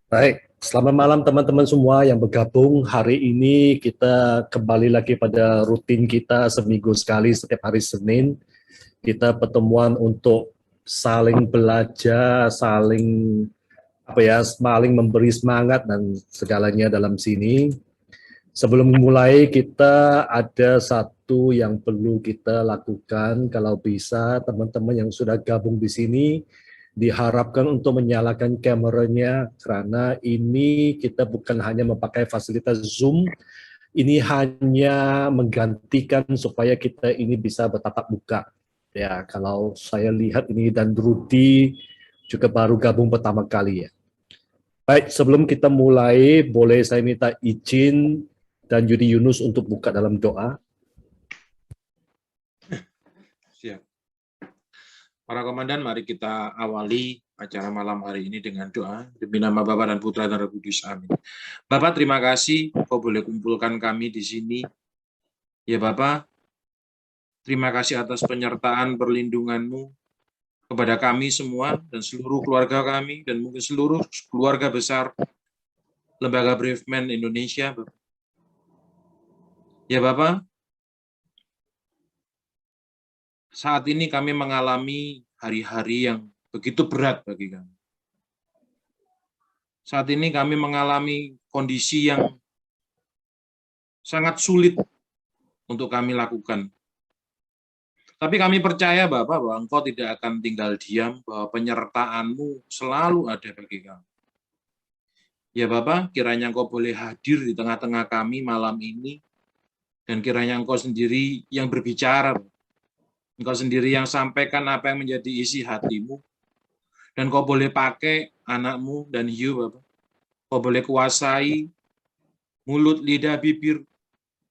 Baik, selamat malam teman-teman semua yang bergabung. Hari ini kita kembali lagi pada rutin kita seminggu sekali setiap hari Senin. Kita pertemuan untuk saling belajar, saling memberi semangat dan segalanya dalam sini. Sebelum mulai kita ada satu yang perlu kita lakukan. Kalau bisa teman-teman yang sudah gabung di sini diharapkan untuk menyalakan kameranya, karena ini kita bukan hanya memakai fasilitas Zoom, ini hanya menggantikan supaya kita ini bisa bertatap muka. Ya, kalau saya lihat ini dan Rudy juga baru gabung pertama kali ya. Baik, sebelum kita mulai, boleh saya minta izin dan Yudi Yunus untuk buka dalam doa. Siap. Para komandan, mari kita awali acara malam hari ini dengan doa. Demi nama Bapa dan Putra dan Roh Kudus. Amin. Bapak, terima kasih Kau boleh kumpulkan kami di sini. Ya Bapak, terima kasih atas penyertaan perlindungan-Mu kepada kami semua dan seluruh keluarga kami dan mungkin seluruh keluarga besar Lembaga Braveman Indonesia. Bapak. Ya Bapak, saat ini kami mengalami hari-hari yang begitu berat bagi kami. Saat ini kami mengalami kondisi yang sangat sulit untuk kami lakukan. Tapi kami percaya Bapak bahwa Engkau tidak akan tinggal diam, bahwa penyertaan-Mu selalu ada bagi kami. Ya Bapak, kiranya Engkau boleh hadir di tengah-tengah kami malam ini, dan kiranya Engkau sendiri yang berbicara, Engkau sendiri yang sampaikan apa yang menjadi isi hati-Mu, dan Kau boleh pakai anak-Mu dan Hiu, Bapak. Kau boleh kuasai mulut, lidah, bibir,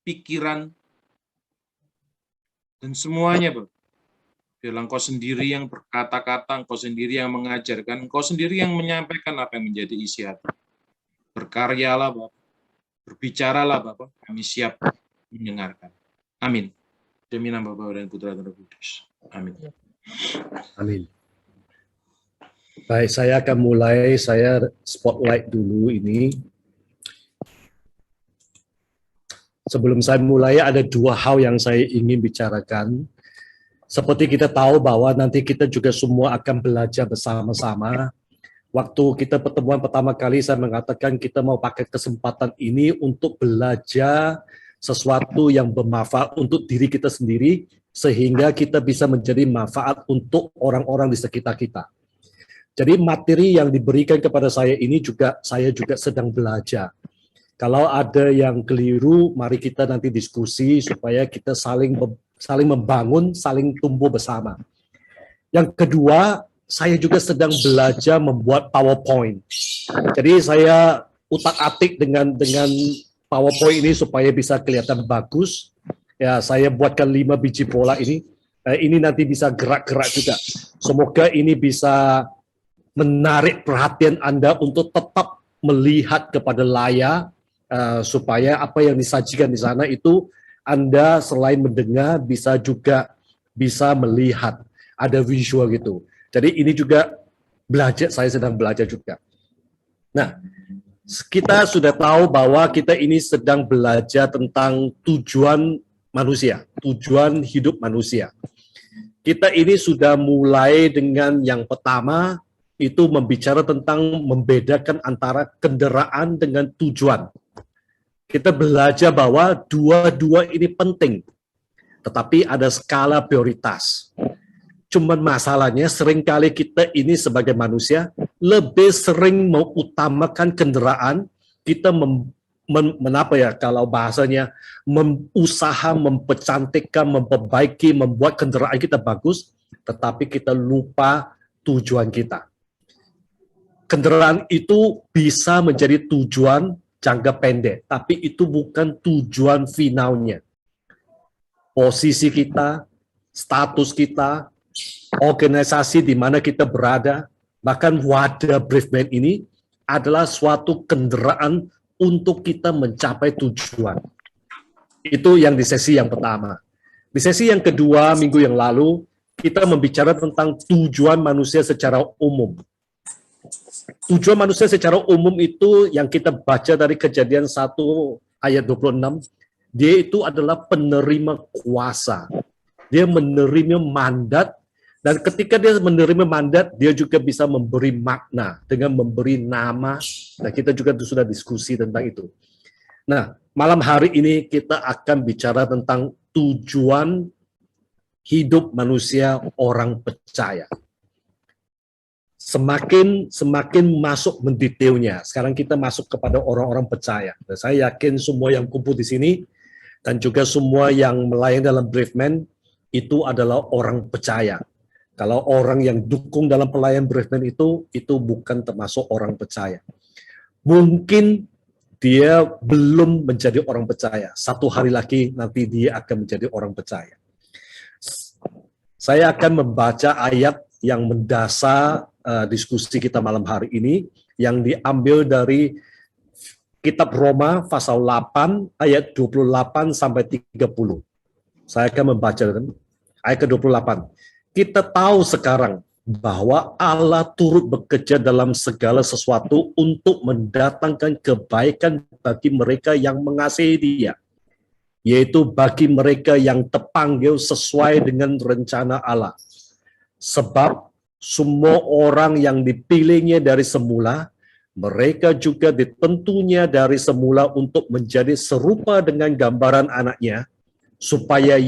pikiran, dan semuanya, Bapak. Biarlah Engkau sendiri yang berkata-kata, Engkau sendiri yang mengajarkan, Engkau sendiri yang menyampaikan apa yang menjadi isi hati. Berkaryalah, Bapak. Berbicaralah, Bapak. Kami siap mendengarkan. Amin. Demi nama Bapa dan Putra dan Roh Kudus. Amin. Amin. Baik, saya akan mulai. Saya spotlight dulu ini. Sebelum saya mulai, ada dua hal yang saya ingin bicarakan. Seperti kita tahu bahwa nanti kita juga semua akan belajar bersama-sama. Waktu kita pertemuan pertama kali, saya mengatakan kita mau pakai kesempatan ini untuk belajar sesuatu yang bermanfaat untuk diri kita sendiri, sehingga kita bisa menjadi manfaat untuk orang-orang di sekitar kita. Jadi materi yang diberikan kepada saya ini juga saya juga sedang belajar. Kalau ada yang keliru, mari kita nanti diskusi supaya kita saling membangun, saling tumbuh bersama. Yang kedua, saya juga sedang belajar membuat PowerPoint. Jadi saya utak-atik dengan PowerPoint ini supaya bisa kelihatan bagus. Ya, saya buatkan 5 biji bola ini. Ini nanti bisa gerak-gerak juga. Semoga ini bisa menarik perhatian Anda untuk tetap melihat kepada layar, supaya apa yang disajikan di sana itu Anda selain mendengar bisa juga bisa melihat, ada visual gitu. Jadi ini juga belajar, saya sedang belajar juga. Nah, kita sudah tahu bahwa kita ini sedang belajar tentang tujuan manusia, tujuan hidup manusia. Kita ini sudah mulai dengan yang pertama, itu membicara tentang membedakan antara kendaraan dengan tujuan. Kita belajar bahwa dua-dua ini penting, tetapi ada skala prioritas. Cuman masalahnya seringkali kita ini sebagai manusia lebih sering mengutamakan kendaraan, kita kalau bahasanya usaha mempercantikkan, memperbaiki, membuat kendaraan kita bagus, tetapi kita lupa tujuan kita. Kendaraan itu bisa menjadi tujuan jangka pendek, tapi itu bukan tujuan finalnya. Posisi kita, status kita, organisasi di mana kita berada, bahkan wadah Braveman ini adalah suatu kendaraan untuk kita mencapai tujuan. Itu yang di sesi yang pertama. Di sesi yang kedua, minggu yang lalu, kita membicarakan tentang tujuan manusia secara umum. Tujuan manusia secara umum itu yang kita baca dari Kejadian 1 ayat 26, dia itu adalah penerima kuasa. Dia menerima mandat, dan ketika dia menerima mandat, dia juga bisa memberi makna dengan memberi nama. Nah, kita juga sudah diskusi tentang itu. Nah, malam hari ini kita akan bicara tentang tujuan hidup manusia orang percaya. Semakin masuk mendetailnya. Sekarang kita masuk kepada orang-orang percaya. Dan saya yakin semua yang kumpul di sini dan juga semua yang melayani dalam Briefman itu adalah orang percaya. Kalau orang yang dukung dalam pelayan Briefman itu bukan termasuk orang percaya. Mungkin dia belum menjadi orang percaya. Satu hari lagi nanti dia akan menjadi orang percaya. Saya akan membaca ayat yang mendasar diskusi kita malam hari ini, yang diambil dari Kitab Roma pasal 8 ayat 28 sampai 30. Saya akan membaca ayat ke-28. Kita tahu sekarang bahwa Allah turut bekerja dalam segala sesuatu untuk mendatangkan kebaikan bagi mereka yang mengasihi Dia, yaitu bagi mereka yang terpanggil sesuai dengan rencana Allah. Sebab semua orang yang dipilihnya dari semula, mereka juga ditentunya dari semula untuk menjadi serupa dengan gambaran anaknya, supaya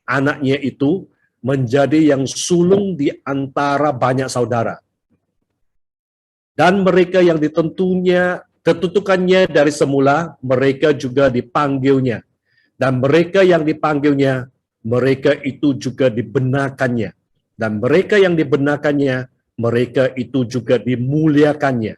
anaknya itu, menjadi yang sulung di antara banyak saudara. Dan mereka yang ditentukannya dari semula, mereka juga dipanggilnya. Dan mereka yang dipanggilnya, mereka itu juga dibenarkannya. Dan mereka yang dibenarkannya, mereka itu juga dimuliakannya.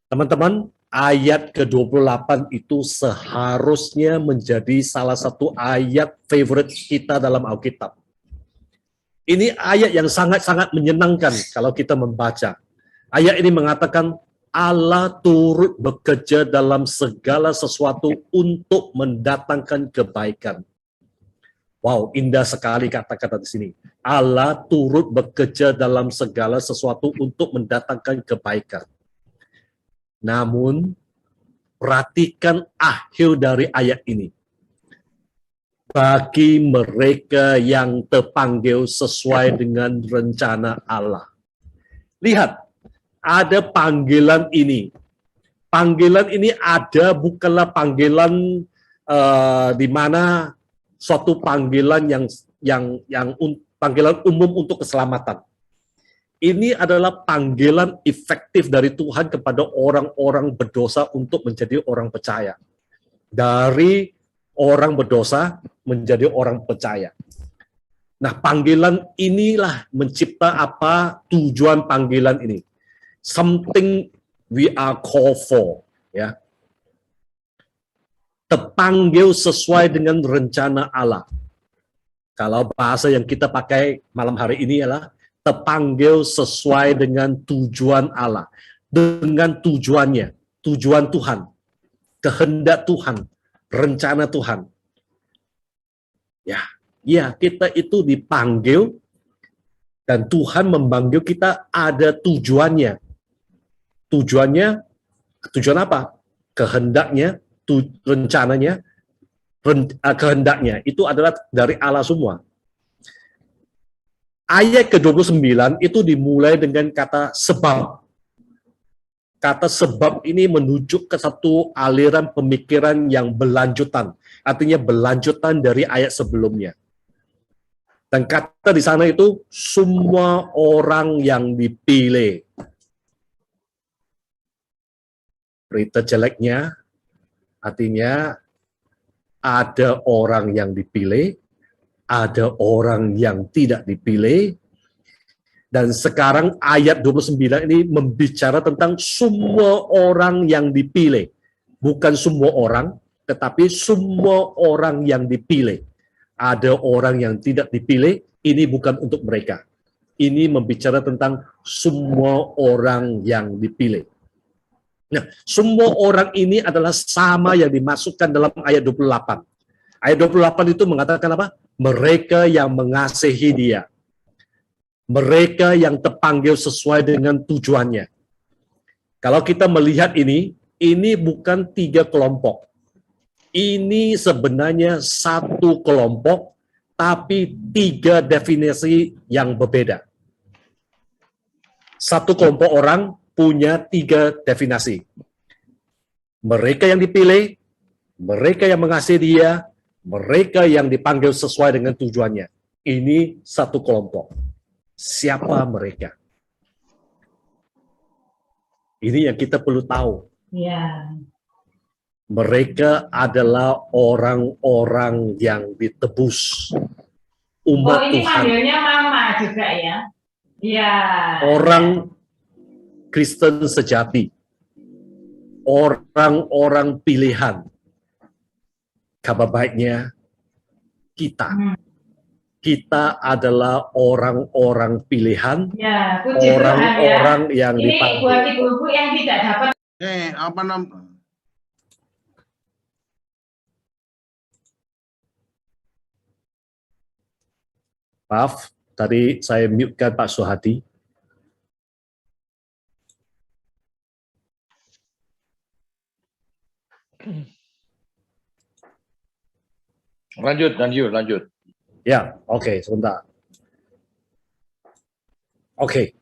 Teman-teman, ayat ke-28 itu seharusnya menjadi salah satu ayat favorite kita dalam Alkitab. Ini ayat yang sangat-sangat menyenangkan kalau kita membaca. Ayat ini mengatakan, Allah turut bekerja dalam segala sesuatu untuk mendatangkan kebaikan. Wow, indah sekali kata-kata di sini. Allah turut bekerja dalam segala sesuatu untuk mendatangkan kebaikan. Namun, perhatikan akhir dari ayat ini. Bagi mereka yang terpanggil sesuai dengan rencana Allah. Lihat, ada panggilan ini. Panggilan ini ada, bukanlah panggilan di mana suatu panggilan yang panggilan umum untuk keselamatan. Ini adalah panggilan efektif dari Tuhan kepada orang-orang berdosa untuk menjadi orang percaya. Dari orang berdosa menjadi orang percaya. Nah, panggilan inilah mencipta apa tujuan panggilan ini. Something we are called for, ya. Terpanggil sesuai dengan rencana Allah. Kalau bahasa yang kita pakai malam hari ini adalah terpanggil sesuai dengan tujuan Allah. Dengan tujuannya, tujuan Tuhan, kehendak Tuhan, rencana Tuhan. Ya, kita itu dipanggil dan Tuhan memanggil kita ada tujuannya. Tujuan apa? Kehendaknya, rencananya, kehendaknya itu adalah dari Allah semua. Ayat ke-29 itu dimulai dengan kata sebab. Kata sebab ini menunjuk ke satu aliran pemikiran yang berlanjutan. Artinya berlanjutan dari ayat sebelumnya. Dan kata di sana itu semua orang yang dipilih. Berita jeleknya artinya ada orang yang dipilih, ada orang yang tidak dipilih, dan sekarang ayat 29 ini membicara tentang semua orang yang dipilih. Bukan semua orang, tetapi semua orang yang dipilih. Ada orang yang tidak dipilih, ini bukan untuk mereka. Ini membicara tentang semua orang yang dipilih. Nah, semua orang ini adalah sama yang dimasukkan dalam ayat 28. Ayat 28 itu mengatakan apa? Mereka yang mengasihi Dia. mereka yang terpanggil sesuai dengan tujuannya. Kalau kita melihat ini bukan 3 kelompok. Ini sebenarnya satu kelompok, tapi 3 definisi yang berbeda. Satu kelompok orang punya 3 definisi. Mereka yang dipilih, mereka yang mengasihi dia, mereka yang dipanggil sesuai dengan tujuannya. Ini satu kelompok. Siapa mereka? Ini yang kita perlu tahu. Ya. Mereka adalah orang-orang yang ditebus. Umat ini Tuhan. manggilnya mama juga ya. Ya. Orang Kristen sejati. Orang-orang pilihan. Kabar baiknya, kita. Kita adalah orang-orang pilihan, ya, orang-orang yang dipanggil. Ini buat ibu-ibu yang tidak dapat. Apa namanya? Maaf, tadi saya mute-kan Pak Suhadi. Lanjut. Ya, oke, sebentar. Oke.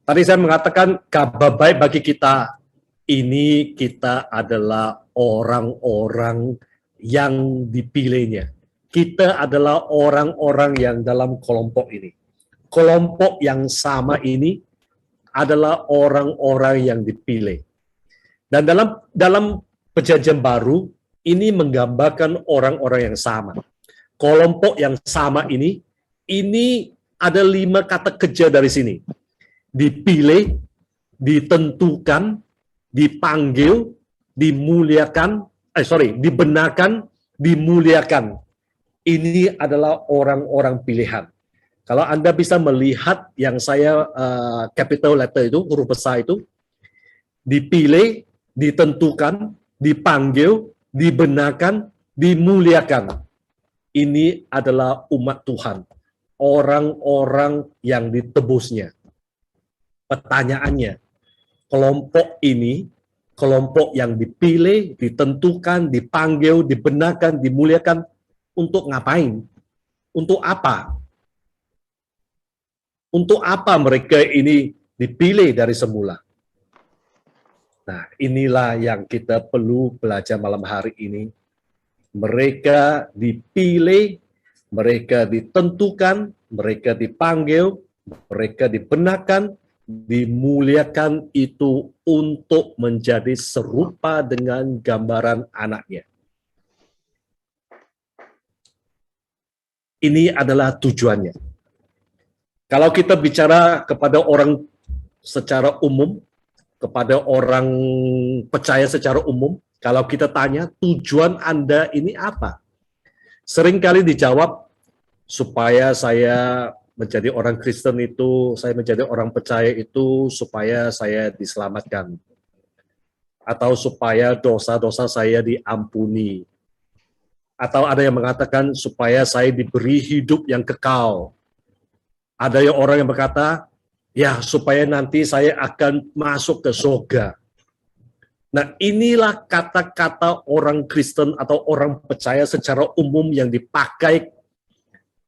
Tadi saya mengatakan kabar baik bagi kita. Ini kita adalah orang-orang yang dipilihnya. Kita adalah orang-orang yang dalam kelompok ini. Kelompok yang sama ini adalah orang-orang yang dipilih. Dan dalam Perjanjian Baru, ini menggambarkan orang-orang yang sama. Kelompok yang sama ini ada 5 kata kerja dari sini. Dipilih, ditentukan, dipanggil, dibenarkan, dimuliakan. Ini adalah orang-orang pilihan. Kalau Anda bisa melihat yang saya capital letter itu, huruf besar itu, dipilih, ditentukan, dipanggil, dibenarkan, dimuliakan. Ini adalah umat Tuhan, orang-orang yang ditebusnya. Pertanyaannya, kelompok ini, kelompok yang dipilih, ditentukan, dipanggil, dibenarkan, dimuliakan, untuk ngapain? Untuk apa? Untuk apa mereka ini dipilih dari semula? Nah, inilah yang kita perlu belajar malam hari ini. Mereka dipilih, mereka ditentukan, mereka dipanggil, mereka dibenarkan, dimuliakan itu untuk menjadi serupa dengan gambaran anaknya. Ini adalah tujuannya. Kalau kita bicara kepada orang secara umum, kepada orang percaya secara umum, kalau kita tanya, tujuan Anda ini apa? Seringkali dijawab, supaya saya menjadi orang Kristen itu, saya menjadi orang percaya itu, supaya saya diselamatkan. Atau supaya dosa-dosa saya diampuni. Atau ada yang mengatakan, supaya saya diberi hidup yang kekal. Ada yang orang yang berkata, ya supaya nanti saya akan masuk ke surga. Nah, inilah kata-kata orang Kristen atau orang percaya secara umum yang dipakai,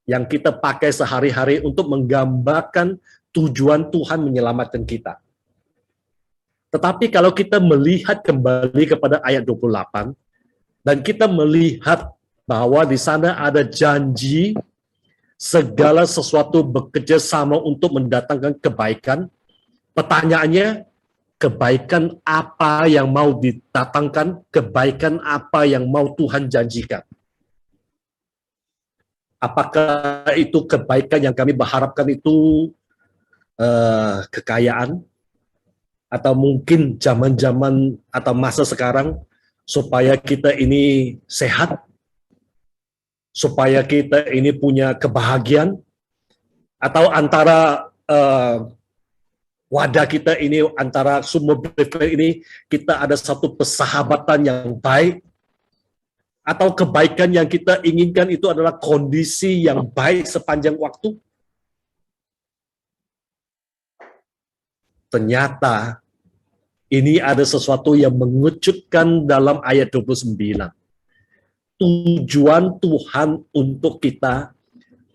yang kita pakai sehari-hari untuk menggambarkan tujuan Tuhan menyelamatkan kita. Tetapi kalau kita melihat kembali kepada ayat 28, dan kita melihat bahwa di sana ada janji segala sesuatu bekerja sama untuk mendatangkan kebaikan, pertanyaannya, kebaikan apa yang mau didatangkan, kebaikan apa yang mau Tuhan janjikan? Apakah itu kebaikan yang kami berharapkan itu kekayaan? Atau mungkin zaman-zaman atau masa sekarang supaya kita ini sehat? Supaya kita ini punya kebahagiaan? Atau antara wadah kita ini, antara semua ini, kita ada satu persahabatan yang baik, atau kebaikan yang kita inginkan itu adalah kondisi yang baik sepanjang waktu? Ternyata ini ada sesuatu yang mengejutkan dalam ayat 29. Tujuan Tuhan untuk kita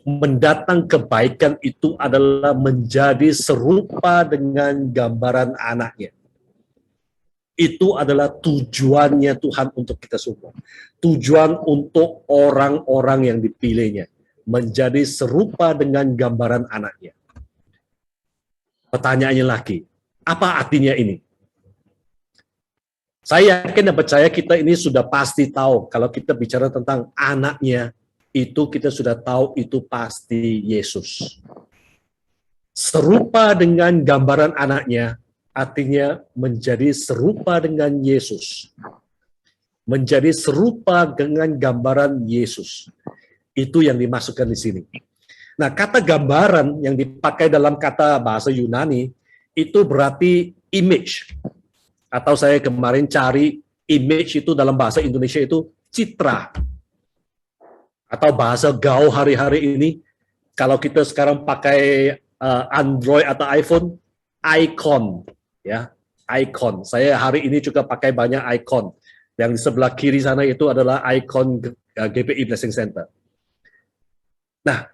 mendatang kebaikan itu adalah menjadi serupa dengan gambaran anaknya. Itu adalah tujuannya Tuhan untuk kita semua. Tujuan untuk orang-orang yang dipilihnya. Menjadi serupa dengan gambaran anaknya. Pertanyaannya lagi, apa artinya ini? Saya yakin dan percaya kita ini sudah pasti tahu kalau kita bicara tentang anaknya, itu kita sudah tahu itu pasti Yesus. Serupa dengan gambaran anaknya, artinya menjadi serupa dengan Yesus. Menjadi serupa dengan gambaran Yesus. Itu yang dimasukkan di sini. Nah, kata gambaran yang dipakai dalam kata bahasa Yunani, itu berarti image. Atau saya kemarin cari image itu dalam bahasa Indonesia itu citra. Atau bahasa gaul hari-hari ini, kalau kita sekarang pakai Android atau iPhone, icon. Ya, icon. Saya hari ini juga pakai banyak icon. Yang di sebelah kiri sana itu adalah icon GPI Blessing Center. Nah,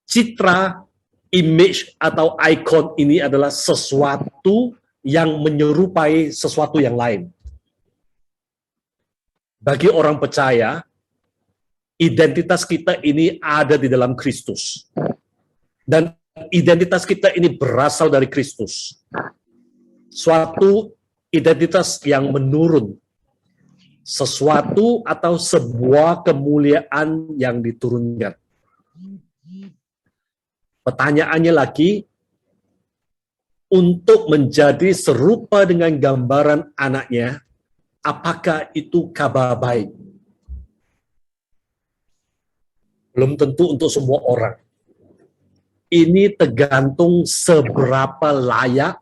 citra, image, atau icon ini adalah sesuatu yang menyerupai sesuatu yang lain. Bagi orang percaya, identitas kita ini ada di dalam Kristus. Dan identitas kita ini berasal dari Kristus. Suatu identitas yang menurun. Sesuatu atau sebuah kemuliaan yang diturunkan. Pertanyaannya lagi, untuk menjadi serupa dengan gambaran anaknya, apakah itu kabar baik? Belum tentu untuk semua orang. Ini tergantung seberapa layak,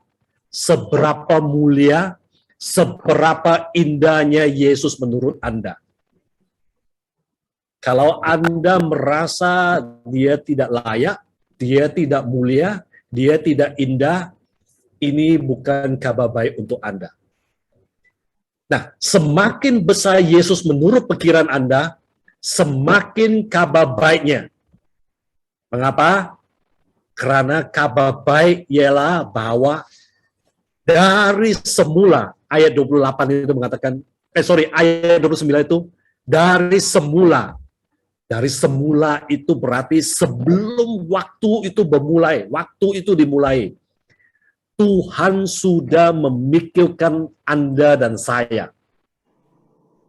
seberapa mulia, seberapa indahnya Yesus menurut Anda. Kalau Anda merasa dia tidak layak, dia tidak mulia, dia tidak indah, ini bukan kabar baik untuk Anda. Nah, semakin besar Yesus menurut pikiran Anda, semakin kabar baiknya. Mengapa? Karena kabar baik ialah bahwa dari semula, ayat 28 itu mengatakan, ayat 29 itu, dari semula itu berarti sebelum waktu itu bermulai, waktu itu dimulai. Tuhan sudah memikirkan Anda dan saya.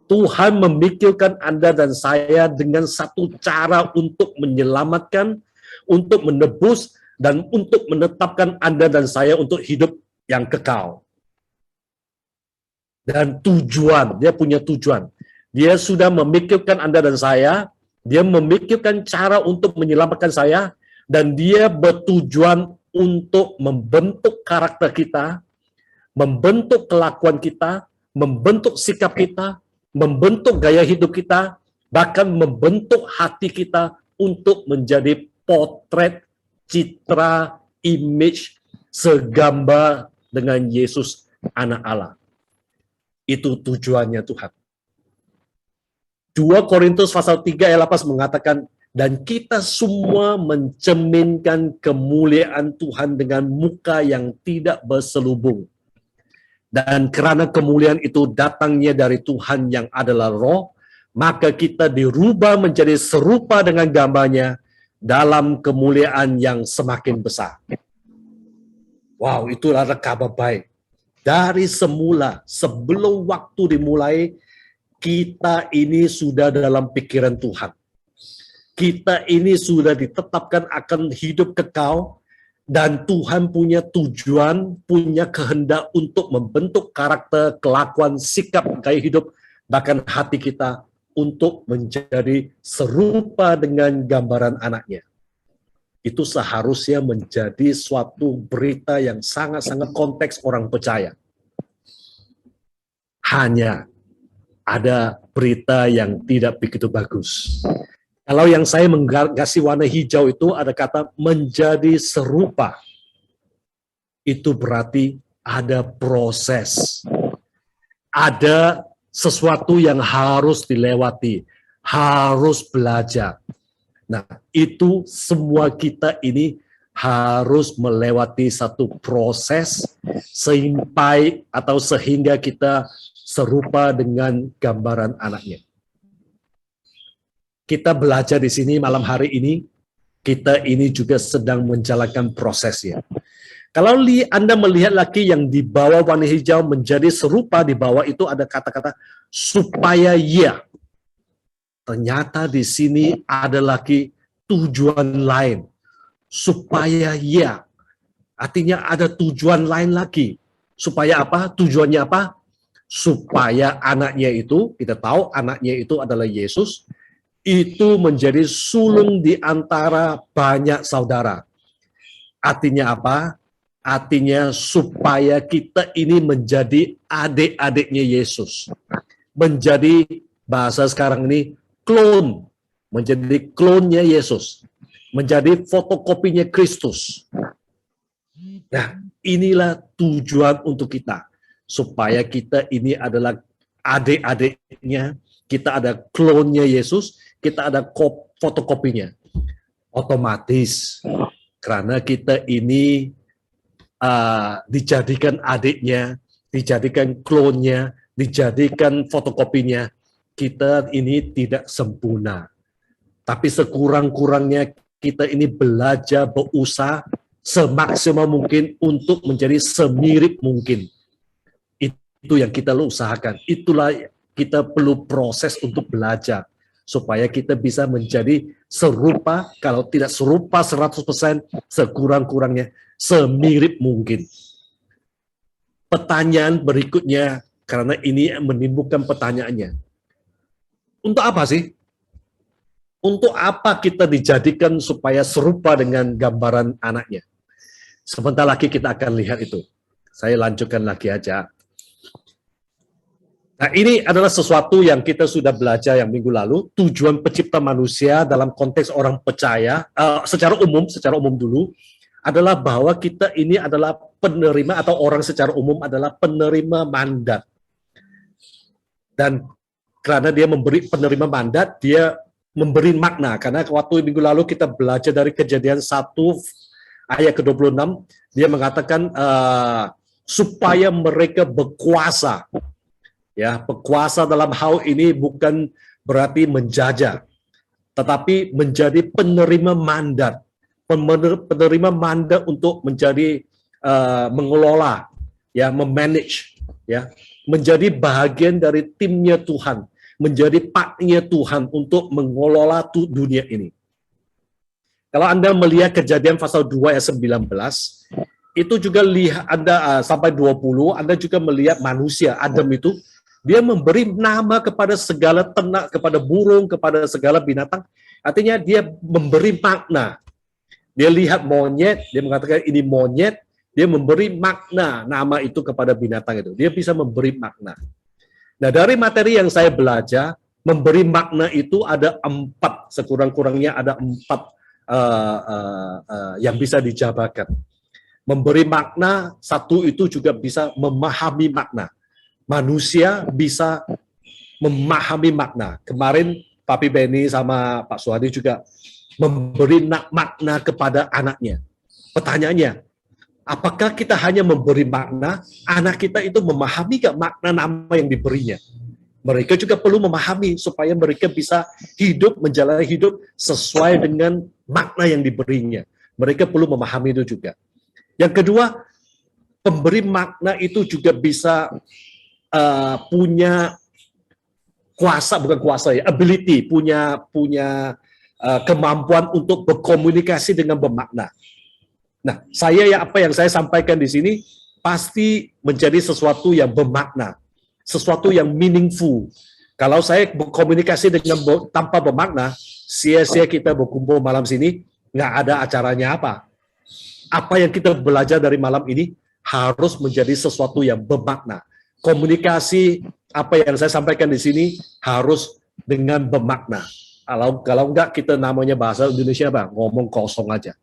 Tuhan memikirkan Anda dan saya dengan satu cara untuk menyelamatkan, untuk menebus, dan untuk menetapkan Anda dan saya untuk hidup yang kekal. Dan tujuan, dia punya tujuan. Dia sudah memikirkan Anda dan saya, dia memikirkan cara untuk menyelamatkan saya, dan dia bertujuan untuk membentuk karakter kita, membentuk kelakuan kita, membentuk sikap kita, membentuk gaya hidup kita, bahkan membentuk hati kita untuk menjadi potret, citra, image, segambar dengan Yesus, anak Allah. Itu tujuannya Tuhan. 2 Korintus pasal 3 ayat 8 mengatakan, dan kita semua mencerminkan kemuliaan Tuhan dengan muka yang tidak berselubung. Dan karena kemuliaan itu datangnya dari Tuhan yang adalah roh, maka kita dirubah menjadi serupa dengan gambarnya dalam kemuliaan yang semakin besar. Wow, itu adalah kabar baik. Dari semula, sebelum waktu dimulai, kita ini sudah dalam pikiran Tuhan. Kita ini sudah ditetapkan akan hidup kekal, dan Tuhan punya tujuan, punya kehendak untuk membentuk karakter, kelakuan, sikap, gaya hidup, bahkan hati kita untuk menjadi serupa dengan gambaran anaknya. Itu seharusnya menjadi suatu berita yang sangat-sangat konteks orang percaya. Hanya ada berita yang tidak begitu bagus. Kalau yang saya menggasih warna hijau itu ada kata menjadi serupa. itu berarti ada proses. Ada sesuatu yang harus dilewati, harus belajar. Nah, itu semua kita ini harus melewati satu proses sehingga kita serupa dengan gambaran anaknya. Kita belajar di sini malam hari ini, kita ini juga sedang menjalankan prosesnya. Kalau Anda melihat lagi yang di bawah warna hijau menjadi serupa, di bawah itu ada kata-kata supaya ya. Ternyata di sini ada lagi tujuan lain. Supaya ya. Artinya ada tujuan lain lagi. Supaya apa? Tujuannya apa? Supaya anaknya itu, kita tahu anaknya itu adalah Yesus, itu menjadi sulung di antara banyak saudara. Artinya apa? Artinya supaya kita ini menjadi adik-adiknya Yesus. Menjadi, bahasa sekarang ini, klon. Menjadi klonnya Yesus. Menjadi fotokopinya Kristus. Nah, inilah tujuan untuk kita. Supaya kita ini adalah adik-adiknya, kita ada klonnya Yesus, kita ada fotokopinya. Otomatis, karena kita ini dijadikan adiknya, dijadikan klonnya, dijadikan fotokopinya, kita ini tidak sempurna. Tapi sekurang-kurangnya kita ini belajar, berusaha semaksimal mungkin untuk menjadi semirip mungkin. Itu yang kita usahakan. Itulah kita perlu proses untuk belajar. Supaya kita bisa menjadi serupa, kalau tidak serupa 100%, sekurang-kurangnya semirip mungkin. Pertanyaan berikutnya, karena ini menimbulkan pertanyaannya. Untuk apa sih? Untuk apa kita dijadikan supaya serupa dengan gambaran anaknya? Sebentar lagi kita akan lihat itu. Saya lanjutkan lagi aja. Nah, ini adalah sesuatu yang kita sudah belajar yang minggu lalu. Tujuan pencipta manusia dalam konteks orang percaya, secara umum dulu, adalah bahwa kita ini adalah penerima, atau orang secara umum adalah penerima mandat. Dan karena dia memberi penerima mandat, dia memberi makna. Karena waktu minggu lalu kita belajar dari Kejadian 1 ayat ke-26, dia mengatakan supaya mereka berkuasa. Ya, berkuasa dalam hal ini bukan berarti menjajah, tetapi menjadi penerima mandat. Penerima mandat untuk menjadi mengelola, ya, memanage, ya, menjadi bagian dari timnya Tuhan, menjadi partnya Tuhan untuk mengelola dunia ini. Kalau Anda melihat Kejadian pasal 2 ayat 19, itu juga lihat Anda sampai 20, Anda juga melihat manusia, Adam itu, dia memberi nama kepada segala ternak, kepada burung, kepada segala binatang. Artinya dia memberi makna. Dia lihat monyet, dia mengatakan ini monyet, dia memberi makna nama itu kepada binatang itu. Dia bisa memberi makna. Nah, dari materi yang saya belajar, memberi makna itu ada 4, sekurang-kurangnya ada 4 yang bisa dijabarkan. Memberi makna, 1 itu juga bisa memahami makna. Manusia bisa memahami makna. Kemarin Papi Benny sama Pak Suhadi juga memberi makna kepada anaknya. Pertanyaannya, apakah kita hanya memberi makna, anak kita itu memahami gak makna nama yang diberinya? Mereka juga perlu memahami supaya mereka bisa hidup, menjalani hidup sesuai dengan makna yang diberinya. Mereka perlu memahami itu juga. Yang kedua, pemberi makna itu juga bisa punya kuasa, bukan kuasa ya, ability, punya kemampuan untuk berkomunikasi dengan bermakna. Nah, apa yang saya sampaikan di sini pasti menjadi sesuatu yang bermakna, sesuatu yang meaningful. Kalau saya berkomunikasi dengan tanpa bermakna, sia-sia kita berkumpul malam sini, nggak ada acaranya apa. Apa yang kita belajar dari malam ini harus menjadi sesuatu yang bermakna. Komunikasi apa yang saya sampaikan di sini harus dengan bermakna. Kalau enggak, kita namanya bahasa Indonesia apa? Ngomong kosong aja.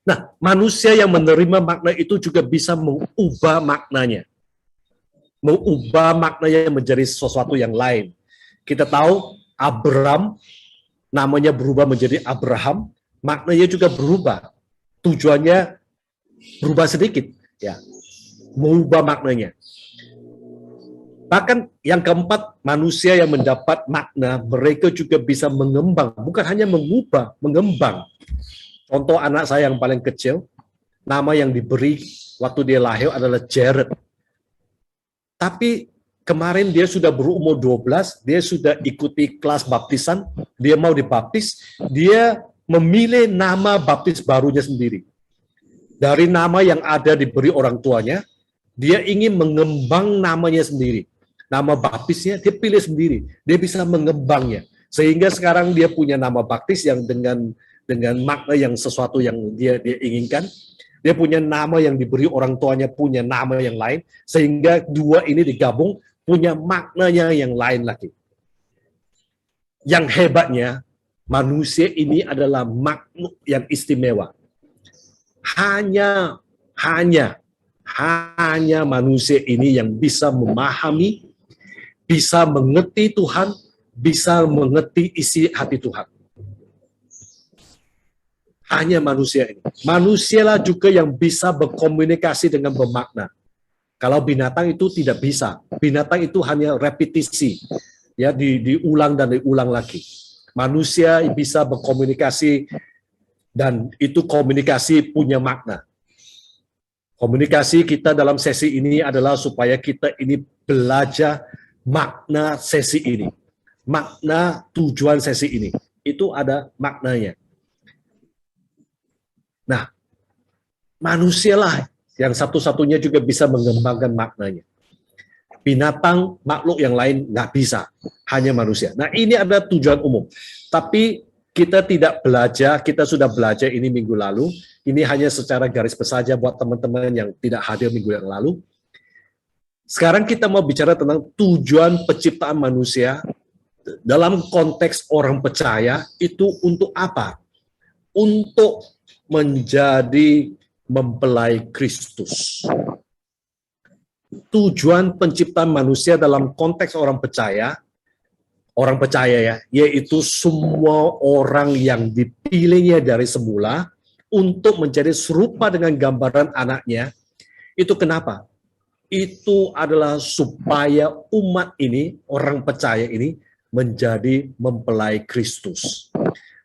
Nah, manusia yang menerima makna itu juga bisa mengubah maknanya. Mengubah maknanya menjadi sesuatu yang lain. Kita tahu Abraham, namanya berubah menjadi Abraham, maknanya juga berubah. Tujuannya berubah sedikit, ya, mengubah maknanya. Bahkan yang keempat, manusia yang mendapat makna, mereka juga bisa mengembang, bukan hanya mengubah, mengembang. Contoh anak saya yang paling kecil, nama yang diberi waktu dia lahir adalah Jared. Tapi kemarin dia sudah berumur 12, dia sudah ikuti kelas baptisan, dia mau dibaptis, dia memilih nama baptis barunya sendiri. Dari nama yang ada diberi orang tuanya, dia ingin mengembang namanya sendiri. Nama baptisnya dia pilih sendiri, dia bisa mengembangnya. Sehingga sekarang dia punya nama baptis yang dengan makna yang sesuatu yang dia inginkan. Dia punya nama yang diberi orang tuanya, punya nama yang lain, sehingga dua ini digabung punya maknanya yang lain lagi. Yang hebatnya, manusia ini adalah makhluk yang istimewa. Hanya manusia ini yang bisa memahami, bisa mengerti Tuhan, bisa mengerti isi hati Tuhan. Hanya manusia ini. Manusialah juga yang bisa berkomunikasi dengan bermakna. Kalau binatang itu tidak bisa. Binatang itu hanya repetisi, ya, diulang dan diulang lagi. Manusia bisa berkomunikasi dan itu komunikasi punya makna. Komunikasi kita dalam sesi ini adalah supaya kita ini belajar makna sesi ini. Makna tujuan sesi ini. Itu ada maknanya. Nah, manusialah yang satu-satunya juga bisa mengembangkan maknanya. Binatang, makhluk yang lain nggak bisa. Hanya manusia. Nah, ini ada tujuan umum. Tapi kita tidak belajar, kita sudah belajar ini minggu lalu. Ini hanya secara garis besar saja buat teman-teman yang tidak hadir minggu yang lalu. Sekarang kita mau bicara tentang tujuan penciptaan manusia dalam konteks orang percaya itu untuk apa? Untuk menjadi mempelai Kristus. Tujuan penciptaan manusia dalam konteks orang percaya ya, yaitu semua orang yang dipilihnya dari semula untuk menjadi serupa dengan gambaran anaknya. Itu kenapa? Itu adalah supaya umat ini, orang percaya ini, menjadi mempelai Kristus,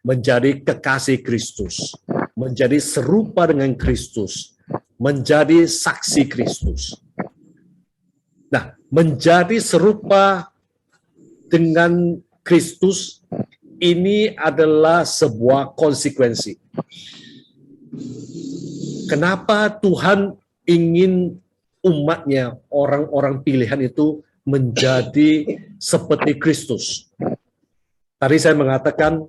menjadi kekasih Kristus, menjadi serupa dengan Kristus, menjadi saksi Kristus. Nah, menjadi serupa dengan Kristus ini adalah sebuah konsekuensi. Kenapa Tuhan ingin umatnya, orang-orang pilihan itu menjadi seperti Kristus? Tadi saya mengatakan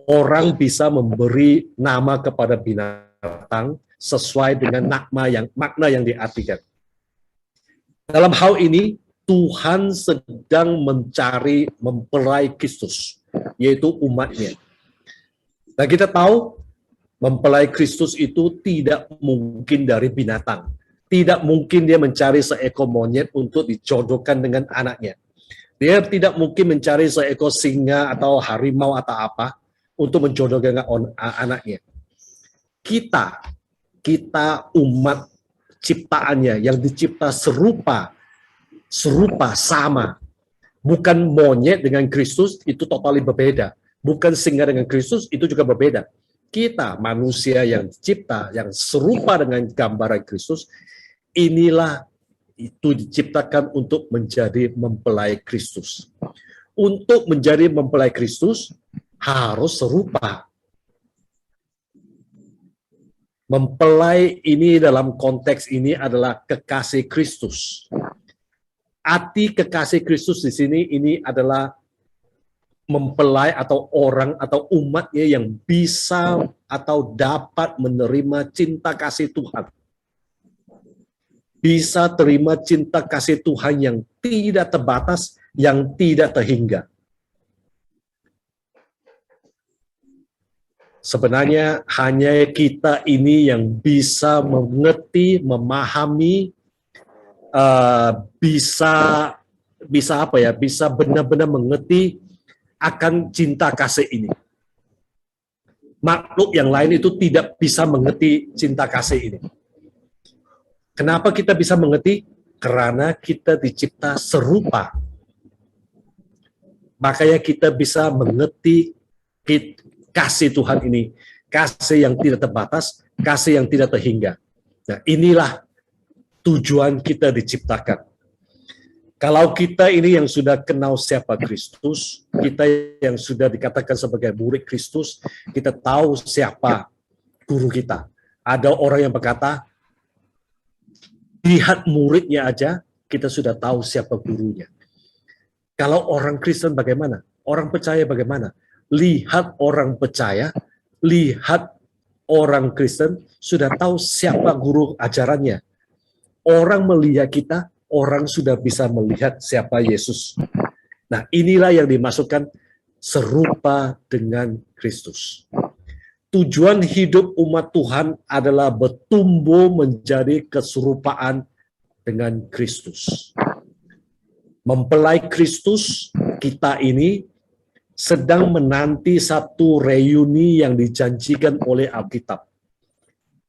orang bisa memberi nama kepada binatang sesuai dengan makna yang diartikan. Dalam hal ini, Tuhan sedang mencari mempelai Kristus, yaitu umatnya. Nah, kita tahu mempelai Kristus itu tidak mungkin dari binatang. Tidak mungkin dia mencari seekor monyet untuk dijodohkan dengan anaknya. Dia tidak mungkin mencari seekor singa atau harimau atau apa untuk menjodohkan anaknya. Kita umat ciptaannya yang dicipta serupa sama. Bukan monyet dengan Kristus, itu totally berbeda. Bukan singa dengan Kristus, itu juga berbeda. Kita manusia yang dicipta, yang serupa dengan gambaran Kristus, inilah itu diciptakan untuk menjadi mempelai Kristus. Untuk menjadi mempelai Kristus, harus serupa. Mempelai ini dalam konteks ini adalah kekasih Kristus. Arti kekasih Kristus di sini ini adalah mempelai atau orang atau umatnya yang bisa atau dapat menerima cinta kasih Tuhan. Bisa terima cinta kasih Tuhan yang tidak terbatas, yang tidak terhingga. Sebenarnya hanya kita ini yang bisa mengerti, memahami, bisa apa ya? Bisa benar-benar mengerti akan cinta kasih ini. Makhluk yang lain itu tidak bisa mengerti cinta kasih ini. Kenapa kita bisa mengerti? Karena kita dicipta serupa. Makanya kita bisa mengerti kasih Tuhan ini, kasih yang tidak terbatas, kasih yang tidak terhingga. Nah, inilah tujuan kita diciptakan. Kalau kita ini yang sudah kenal siapa Kristus, kita yang sudah dikatakan sebagai murid Kristus, kita tahu siapa guru kita. Ada orang yang berkata, lihat muridnya aja, kita sudah tahu siapa gurunya. Kalau orang Kristen bagaimana? Orang percaya bagaimana? Lihat orang percaya, lihat orang Kristen, sudah tahu siapa guru ajarannya. Orang melihat kita, orang sudah bisa melihat siapa Yesus. Nah, inilah yang dimaksudkan serupa dengan Kristus. Tujuan hidup umat Tuhan adalah bertumbuh menjadi keserupaan dengan Kristus. Mempelai Kristus, kita ini sedang menanti satu reuni yang dijanjikan oleh Alkitab.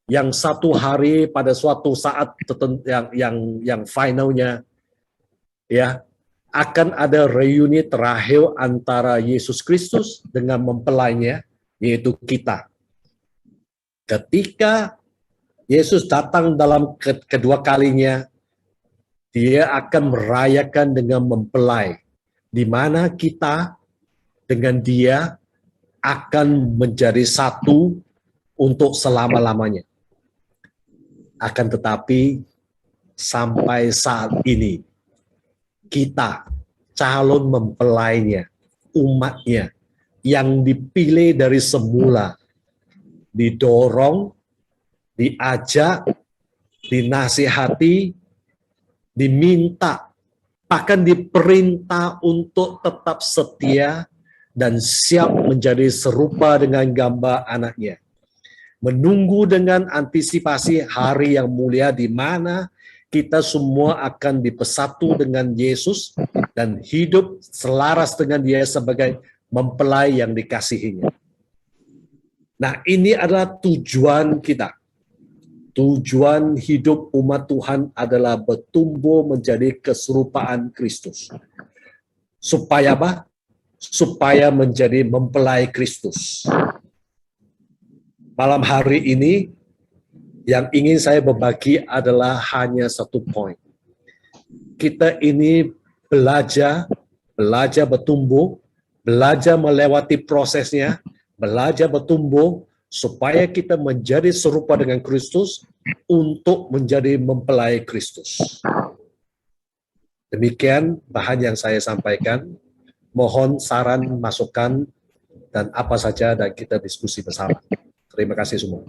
Yang satu hari pada suatu saat yang finalnya ya akan ada reuni terakhir antara Yesus Kristus dengan mempelainya, yaitu kita. Ketika Yesus datang dalam kedua kalinya, dia akan merayakan dengan mempelai, di mana kita dengan dia akan menjadi satu untuk selama-lamanya. Akan tetapi sampai saat ini kita calon mempelainya, umatnya yang dipilih dari semula, didorong, diajak, dinasihati, diminta, bahkan diperintah untuk tetap setia dan siap menjadi serupa dengan gambar anaknya. Menunggu dengan antisipasi hari yang mulia di mana kita semua akan dipersatu dengan Yesus dan hidup selaras dengan Dia sebagai mempelai yang dikasihinya. Nah, ini adalah tujuan kita. Tujuan hidup umat Tuhan adalah bertumbuh menjadi keserupaan Kristus. Supaya apa? Supaya menjadi mempelai Kristus. Malam hari ini, yang ingin saya berbagi adalah hanya satu poin. Kita ini belajar bertumbuh, belajar melewati prosesnya, belajar bertumbuh, supaya kita menjadi serupa dengan Kristus untuk menjadi mempelai Kristus. Demikian bahan yang saya sampaikan. Mohon saran, masukan, dan apa saja dan kita diskusi bersama. Terima kasih semua.